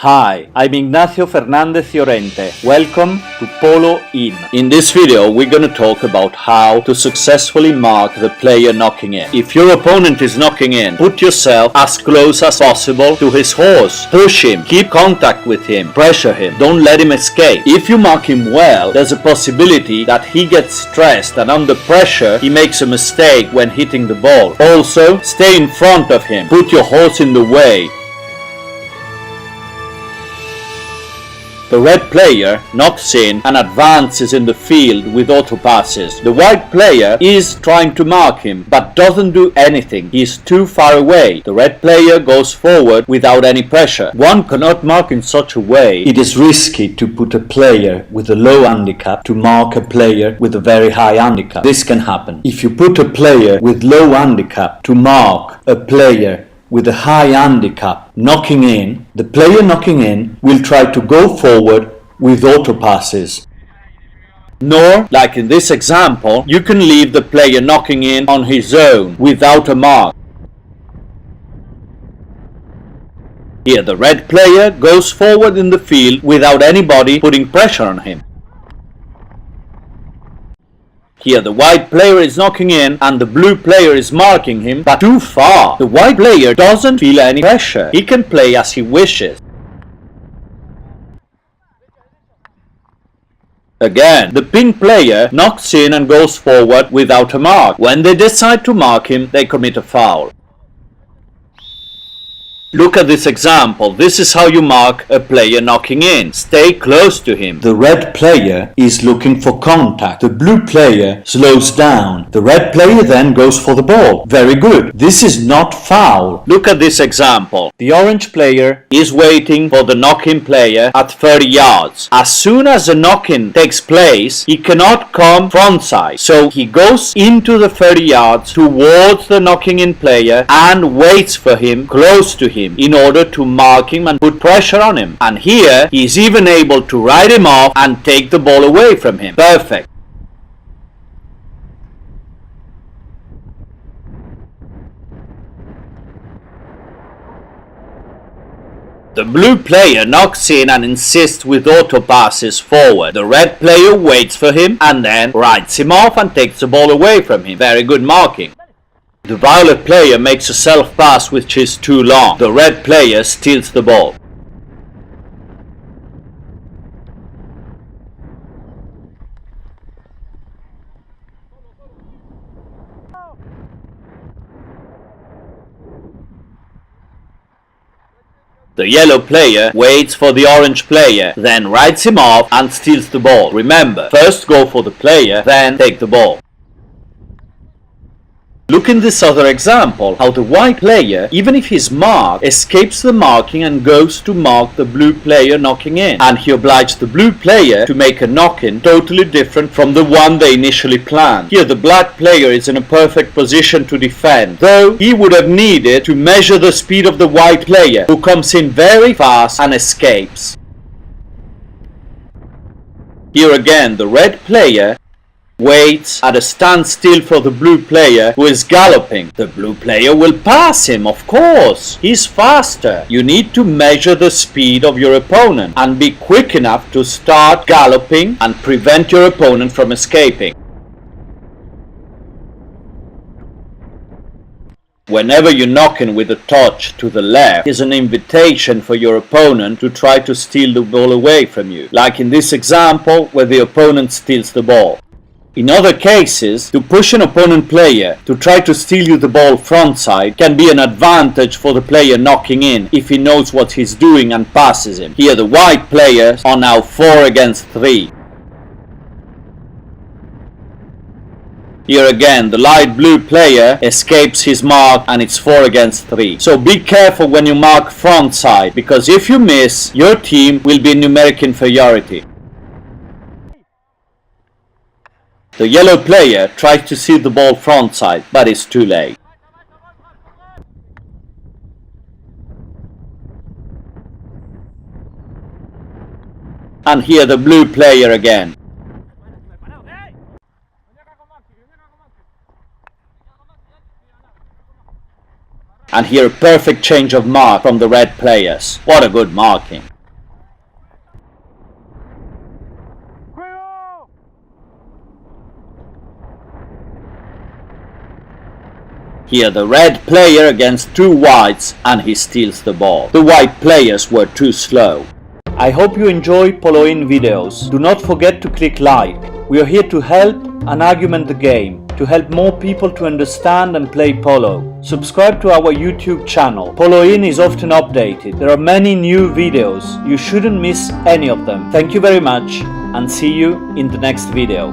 Hi, I'm Ignacio Fernandez Llorente. Welcome to Polo In. In this video, we're going to talk about how to successfully mark the player knocking in. If your opponent is knocking in, put yourself as close as possible to his horse. Push him, keep contact with him, pressure him, don't let him escape. If you mark him well, there's a possibility that he gets stressed and under pressure he makes a mistake when hitting the ball. Also, stay in front of him, put your horse in the way. The red player knocks in and advances in the field with auto passes. The white player is trying to mark him but doesn't do anything. He is too far away. The red player goes forward without any pressure. One cannot mark in such a way. It is risky to put a player with a low handicap to mark a player with a very high handicap. This can happen. If you put a player with low handicap to mark a player with a high handicap knocking in, the player knocking in will try to go forward with auto passes. Nor, like in this example, you can leave the player knocking in on his own without a mark. Here the red player goes forward in the field without anybody putting pressure on him. Here the white player is knocking in and the blue player is marking him, but too far. The white player doesn't feel any pressure. He can play as he wishes. Again, the pink player knocks in and goes forward without a mark. When they decide to mark him, they commit a foul. Look at this example. This is how you mark a player knocking in. Stay close to him. The red player is looking for contact. The blue player slows down. The red player then goes for the ball. Very good. This is not foul. Look at this example. The orange player is waiting for the knock-in player at 30 yards. As soon as the knock-in takes place, he cannot come frontside. So he goes into the 30 yards towards the knocking-in player and waits for him close to him in order to mark him and put pressure on him. And here he is even able to ride him off and take the ball away from him. Perfect. The blue player knocks in and insists with auto passes forward. The red player waits for him and then rides him off and takes the ball away from him. Very good marking. The violet player makes a self-pass which is too long. The red player steals the ball. The yellow player waits for the orange player, then rides him off and steals the ball. Remember, first go for the player, then take the ball. Look in this other example, how the white player, even if he's marked, escapes the marking and goes to mark the blue player knocking in. And he obliged the blue player to make a knock-in totally different from the one they initially planned. Here the black player is in a perfect position to defend, though he would have needed to measure the speed of the white player, who comes in very fast and escapes. Here again the red player waits at a standstill for the blue player who is galloping. The blue player will pass him, of course. He's faster. You need to measure the speed of your opponent and be quick enough to start galloping and prevent your opponent from escaping. Whenever you knock in with a touch to the left is an invitation for your opponent to try to steal the ball away from you, like in this example where the opponent steals the ball. In other cases, to push an opponent player to try to steal you the ball frontside can be an advantage for the player knocking in if he knows what he's doing and passes him. Here the white players are now 4 against 3. Here again the light blue player escapes his mark and it's 4 against 3. So be careful when you mark frontside, because if you miss, your team will be in numeric inferiority. The yellow player tries to steal the ball frontside, but it's too late. And here the blue player again. And here a perfect change of mark from the red players. What a good marking. Here the red player against two whites and he steals the ball. The white players were too slow. I hope you enjoy Poloin videos. Do not forget to click like. We are here to help and argument the game, to help more people to understand and play polo. Subscribe to our YouTube channel. Poloin is often updated. There are many new videos. You shouldn't miss any of them. Thank you very much and see you in the next video.